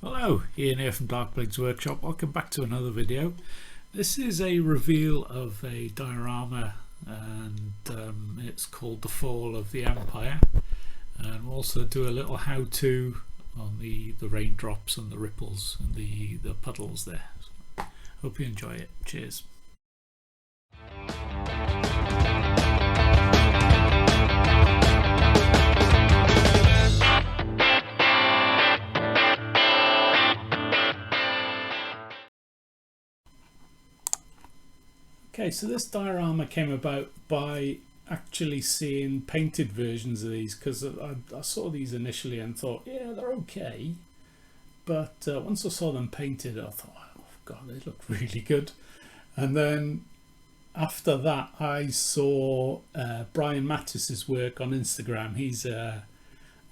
Hello, Ian here from Darkblades Workshop. Welcome back to another video. This is a reveal of a diorama and it's called The Fall of the Empire, and we'll also do a little how-to on the raindrops and the ripples and the puddles there. So, hope you enjoy it. Cheers. Okay, so this diorama came about by actually seeing painted versions of these, because I saw these initially and thought, yeah, they're okay, but once I saw them painted I thought, oh god, they look really good. And then after that I saw Brian Mattis's work on Instagram. He's an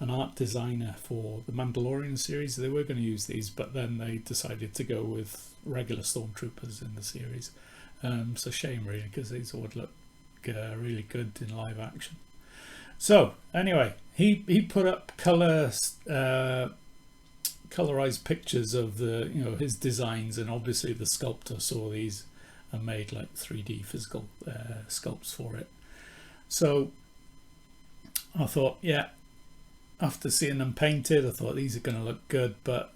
art designer for the Mandalorian series. They were going to use these, but then they decided to go with regular stormtroopers in the series. It's a shame really, because these would look really good in live action. So anyway, he put up colorized pictures of his designs, and obviously the sculptor saw these and made like 3D physical sculpts for it. So I thought, yeah, after seeing them painted I thought these are going to look good, but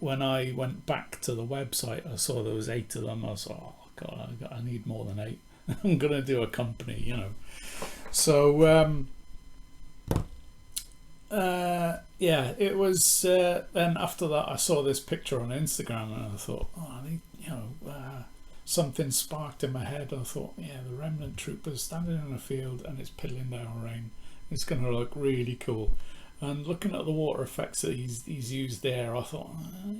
when I went back to the website I saw there was 8 of them. I was like, oh god, I need more than 8. I'm gonna do a company, you know. So yeah, it was then after that I saw this picture on Instagram and I thought, oh, I need, something sparked in my head. I thought, yeah, the remnant troopers standing in a field and it's piddling down rain. It's gonna look really cool. And looking at the water effects that he's used there, I thought,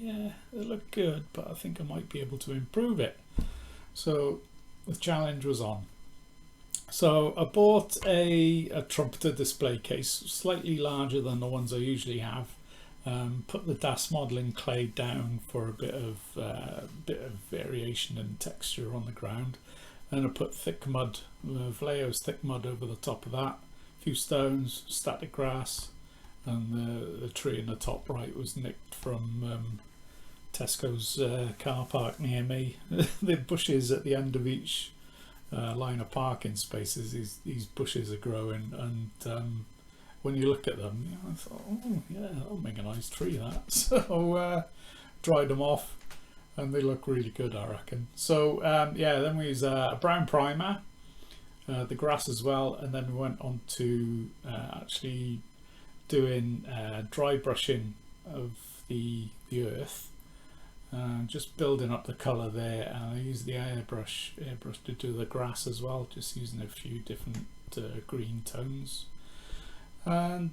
yeah, they look good, but I think I might be able to improve it. So the challenge was on. So I bought a trumpeter display case, slightly larger than the ones I usually have. Put the Das modeling clay down for a bit of variation and texture on the ground, and I put thick mud, Vallejo's thick mud, over the top of that. A few stones, static grass, and the tree in the top right was nicked from Tesco's car park near me. The bushes at the end of each line of parking spaces, these bushes are growing, and when you look at them, I thought, oh yeah, that'll make a nice tree, that. So dried them off and they look really good, I reckon. So yeah, then we use a brown primer, the grass as well, and then we went on to actually doing dry brushing of the earth. Just building up the colour there, and I used the airbrush to do the grass as well, just using a few different green tones. And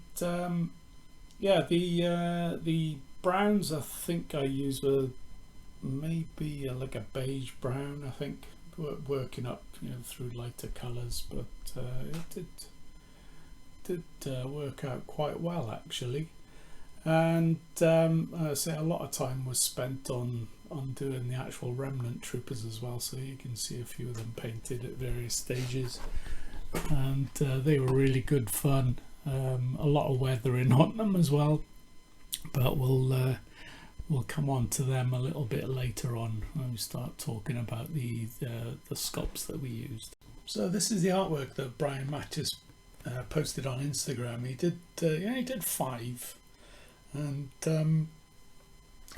yeah, the browns I think I used were maybe like a beige brown, I think, working up through lighter colours, but it did work out quite well actually. And I say a lot of time was spent on doing the actual remnant troopers as well, so you can see a few of them painted at various stages, and they were really good fun. A lot of weathering on them as well, but we'll come on to them a little bit later on when we start talking about the sculpts that we used. So this is the artwork that Brian Mattis posted on Instagram. He did 5. And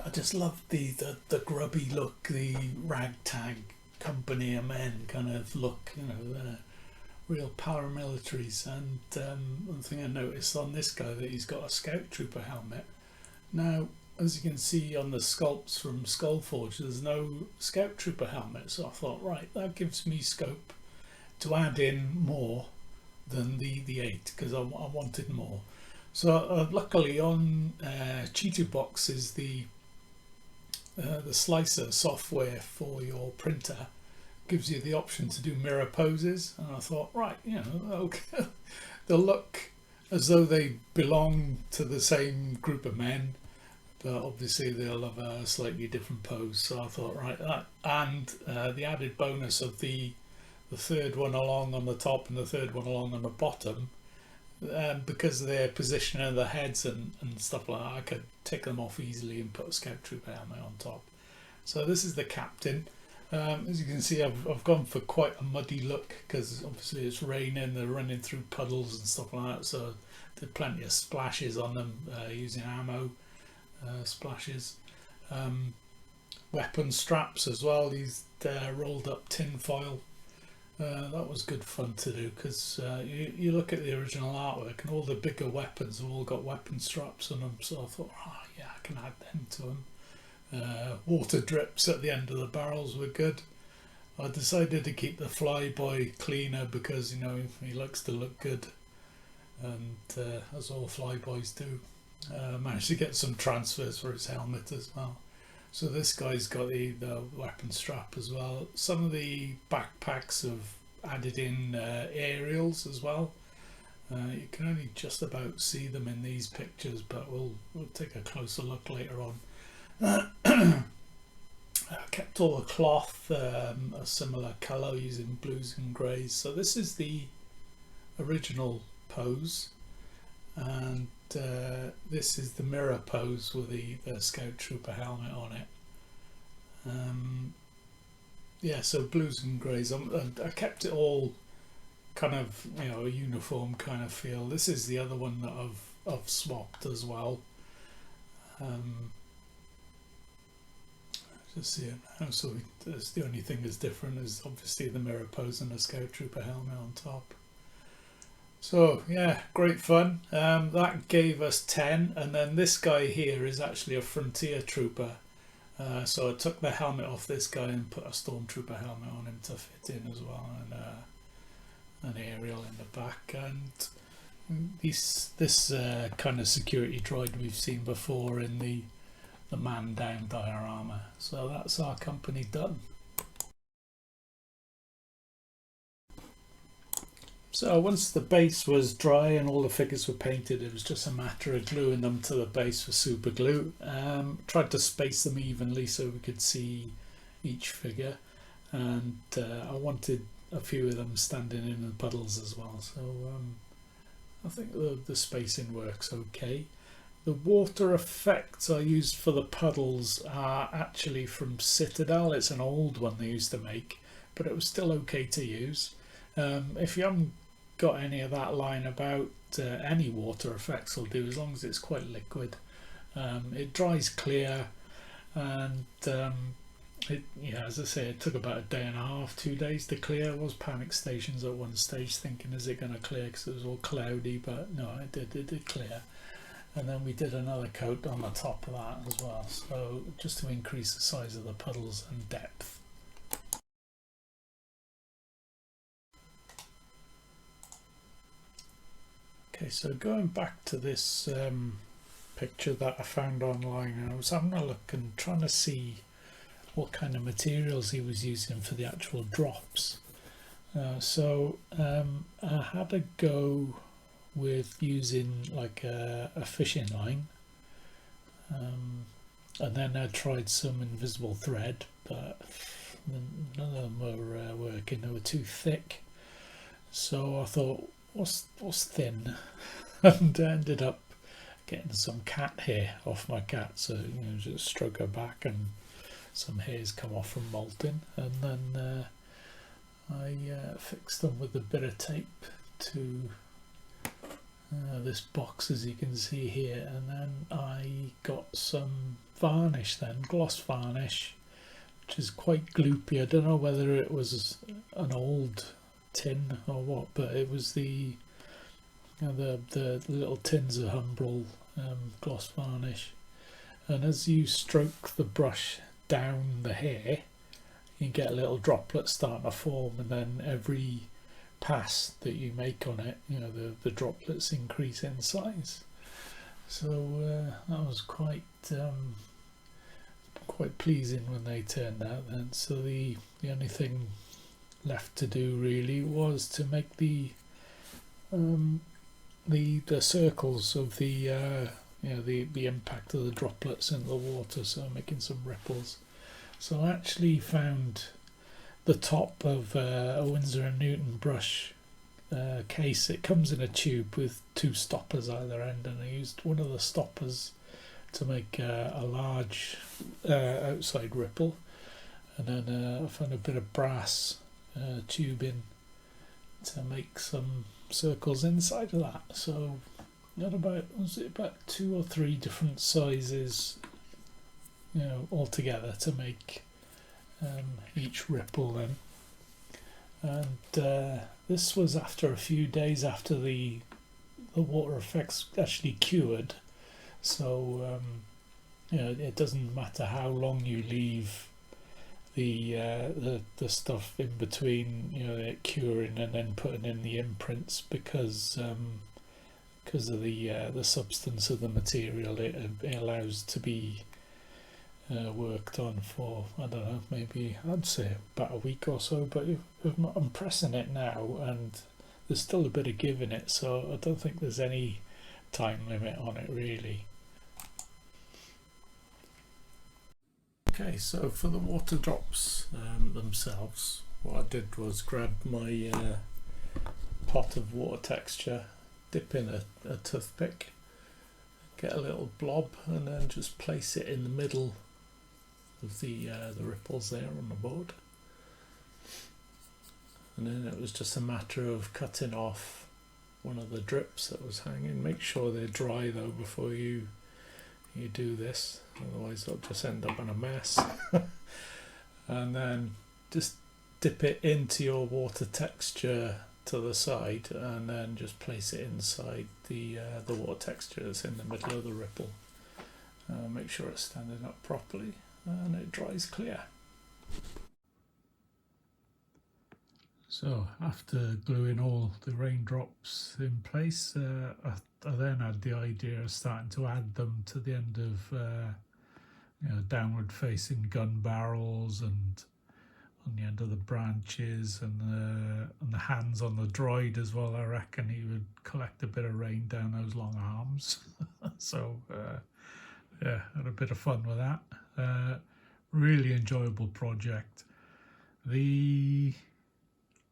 I just loved the grubby look, the ragtag company of men kind of look, real paramilitaries. And one thing I noticed on this guy, that he's got a scout trooper helmet. Now, as you can see on the sculpts from Skullforge, there's no scout trooper helmet, so I thought, right, that gives me scope to add in more than the 8, because I wanted more. So luckily on Cheetahbox is the slicer software for your printer, gives you the option to do mirror poses, and I thought, right, okay, they'll look as though they belong to the same group of men, but obviously they'll have a slightly different pose. So I thought, right, that, and the added bonus of the third one along on the top and the third one along on the bottom because of their position of the heads and stuff like that, I could take them off easily and put a scout trooper helmet on top. So this is the captain. As you can see, I've gone for quite a muddy look because obviously it's raining, they're running through puddles and stuff like that, so there's plenty of splashes on them using ammo splashes. Weapon straps as well, these rolled up tin foil. That was good fun to do because you look at the original artwork and all the bigger weapons have all got weapon straps on them, so I thought, oh yeah, I can add them to them. Water drips at the end of the barrels were good. I decided to keep the flyboy cleaner because, you know, he likes to look good, and as all flyboys do. Managed to get some transfers for his helmet as well. So this guy's got the weapon strap as well. Some of the backpacks have added in aerials as well. You can only just about see them in these pictures, but we'll take a closer look later on. I kept all the cloth a similar colour using blues and greys. So this is the original pose, and this is the mirror pose with the Scout Trooper helmet on it. Yeah, so blues and greys. I kept it all kind of, you know, a uniform kind of feel. This is the other one that I've swapped as well. Just see it now. So that's the only thing that's different is obviously the mirror pose and the Scout Trooper helmet on top. So yeah, great fun. That gave us 10, and then this guy here is actually a Frontier Trooper. So I took the helmet off this guy and put a Stormtrooper helmet on him to fit in as well, and an aerial in the back. And this kind of security droid we've seen before in the man down diorama. So that's our company done. So once the base was dry and all the figures were painted, it was just a matter of gluing them to the base with super glue. Tried to space them evenly so we could see each figure, and I wanted a few of them standing in the puddles as well, so I think the spacing works okay. The water effects I used for the puddles are actually from Citadel. It's an old one they used to make, but it was still okay to use. If you haven't got any of that lying about, any water effects will do, as long as it's quite liquid. It dries clear, and yeah, as I say, it took about a day and a half, 2 days to clear. I was panic stations at one stage thinking, is it going to clear, because it was all cloudy, but no, it did clear. And then we did another coat on the top of that as well, so just to increase the size of the puddles and depth. Okay, so going back to this picture that I found online, I was having a look and trying to see what kind of materials he was using for the actual drops. So I had a go with using like a fishing line, and then I tried some invisible thread, but none of them were working. They were too thick, so I thought, what's thin? And I ended up getting some cat hair off my cat, so you know, just stroke her back and some hairs come off from molting, and then I fixed them with a bit of tape to this box, as you can see here, and then I got some varnish, then gloss varnish, which is quite gloopy. I don't know whether it was an old tin or what, but it was the little tins of Humbrol gloss varnish, and as you stroke the brush down the hair, you get little droplets starting to form, and then every pass that you make on it, you know, the droplets increase in size. So that was quite pleasing when they turned out then. So the only thing left to do really was to make the circles of the you know, the impact of the droplets in the water, so making some ripples. So I actually found the top of a Winsor & Newton brush case. It comes in a tube with two stoppers either end, and I used one of the stoppers to make a large outside ripple, and then I found a bit of brass tubing to make some circles inside of that. So got about, was it about 2 or 3 different sizes, you know, all together to make each ripple then. And this was after a few days after the water effects actually cured. So you know, it doesn't matter how long you leave the stuff in between, you know, it curing and then putting in the imprints, because of the substance of the material, it allows to be worked on for, I don't know, maybe I'd say about a week or so. But I'm pressing it now and there's still a bit of give in it, so I don't think there's any time limit on it really. Okay, so for the water drops themselves, what I did was grab my pot of water texture, dip in a toothpick, get a little blob, and then just place it in the middle of the ripples there on the board. And then it was just a matter of cutting off one of the drips that was hanging. Make sure they're dry though before you do this, otherwise they'll just end up in a mess. And then just dip it into your water texture to the side, and then just place it inside the water texture that's in the middle of the ripple. Make sure it's standing up properly and it dries clear. So after gluing all the raindrops in place, I then had the idea of starting to add them to the end of you know, downward facing gun barrels, and on the end of the branches, and the hands on the droid as well. I reckon he would collect a bit of rain down those long arms. So yeah, had a bit of fun with that. Really enjoyable project. The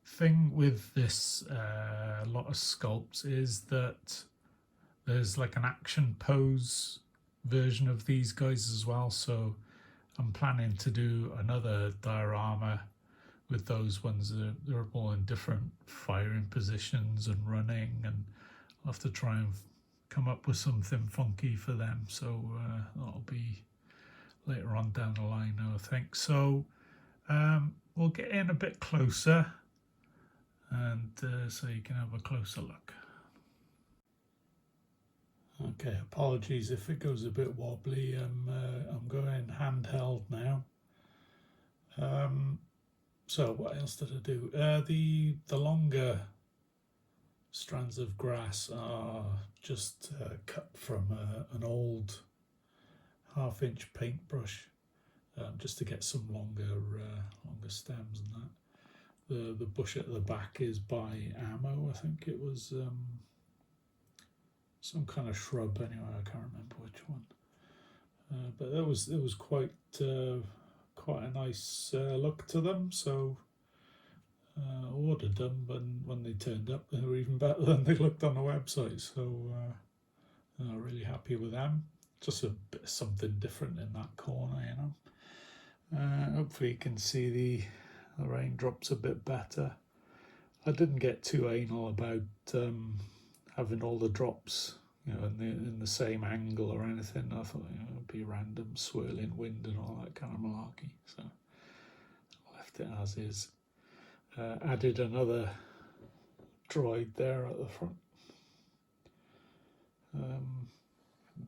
thing with this lot of sculpts is that there's like an action pose version of these guys as well, so I'm planning to do another diorama with those ones. They're all in different firing positions and running, and I'll have to try and come up with something funky for them. So that'll be later on down the line, I think. So we'll get in a bit closer, and so you can have a closer look. Okay, apologies if it goes a bit wobbly. I'm going handheld now. So what else did I do? The longer strands of grass are just cut from an old 1/2-inch paintbrush, just to get some longer stems and that. The bush at the back is by Ammo. I think it was some kind of shrub anyway. I can't remember which one. But it was quite a nice look to them. So I ordered them, but when they turned up, they were even better than they looked on the website. So I'm really happy with them. Just a bit of something different in that corner, you know. Hopefully you can see the raindrops a bit better. I didn't get too anal about having all the drops, you know, in the same angle or anything. I thought, you know, it'd be random swirling wind and all that kind of malarkey. So I left it as is. Added another droid there at the front.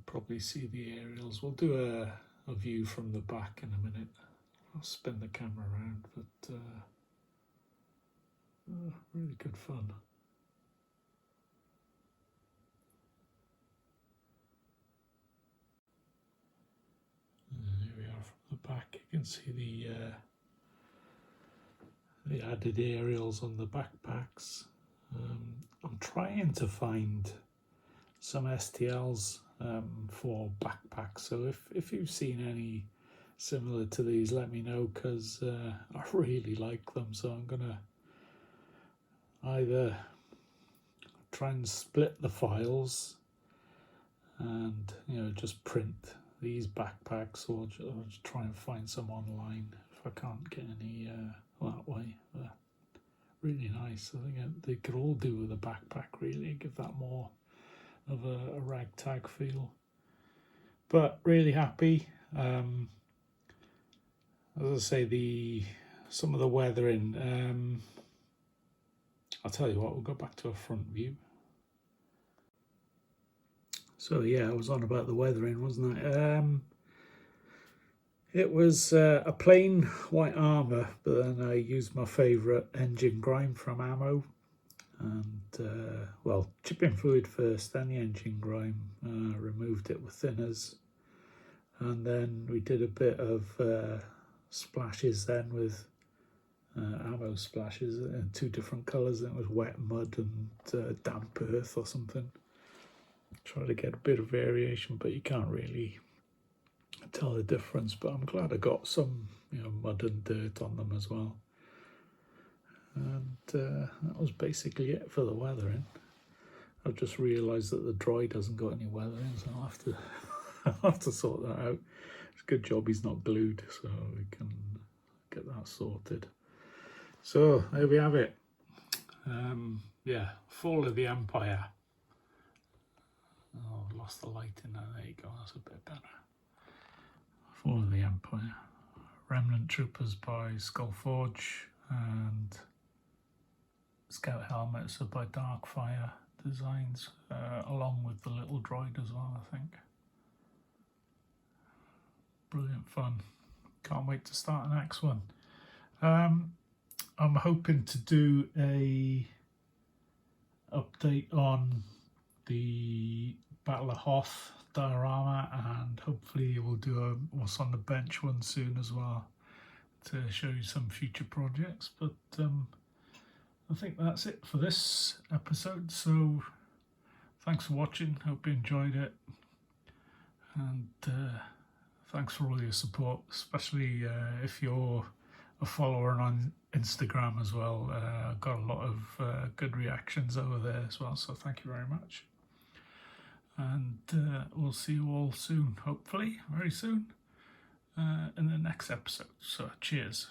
Probably see the aerials. We'll do a view from the back in a minute. I'll spin the camera around, but really good fun. Here we are from the back. You can see the added aerials on the backpacks. I'm trying to find some STLs for backpacks, so if you've seen any similar to these, let me know, because I really like them. So I'm gonna either try and split the files and, you know, just print these backpacks, or just try and find some online if I can't get any that way. But really nice. I think they could all do with a backpack, really, give that more of a ragtag feel. But really happy. As I say, some of the weathering. I'll tell you what, we'll go back to a front view. So yeah, I was on about the weathering, wasn't I? It was a plain white armour, but then I used my favourite engine grime from Ammo. And, well, chipping fluid first, then the engine grime, removed it with thinners. And then we did a bit of splashes then with Ammo splashes in 2 different colours. It was wet mud and damp earth or something. Try to get a bit of variation, but you can't really tell the difference. But I'm glad I got some, you know, mud and dirt on them as well. And that was basically it for the weathering. I've just realised that the Droid hasn't got any weathering, so I'll have to sort that out. It's a good job he's not glued, so we can get that sorted. So there we have it. Yeah, Fall of the Empire. Oh, I've lost the light in there. There you go, that's a bit better. Fall of the Empire. Remnant Troopers by Skullforge, and Scout helmets are by Darkfire Designs, along with the little droid as well, I think. Brilliant fun. Can't wait to start the next one. I'm hoping to do a update on the Battle of Hoth diorama, and hopefully we'll do a What's on the Bench one soon as well, to show you some future projects. But I think that's it for this episode, so thanks for watching, hope you enjoyed it, and thanks for all your support, especially if you're a follower on Instagram as well. I've got a lot of good reactions over there as well, so thank you very much. And we'll see you all soon, hopefully, very soon, in the next episode. So cheers.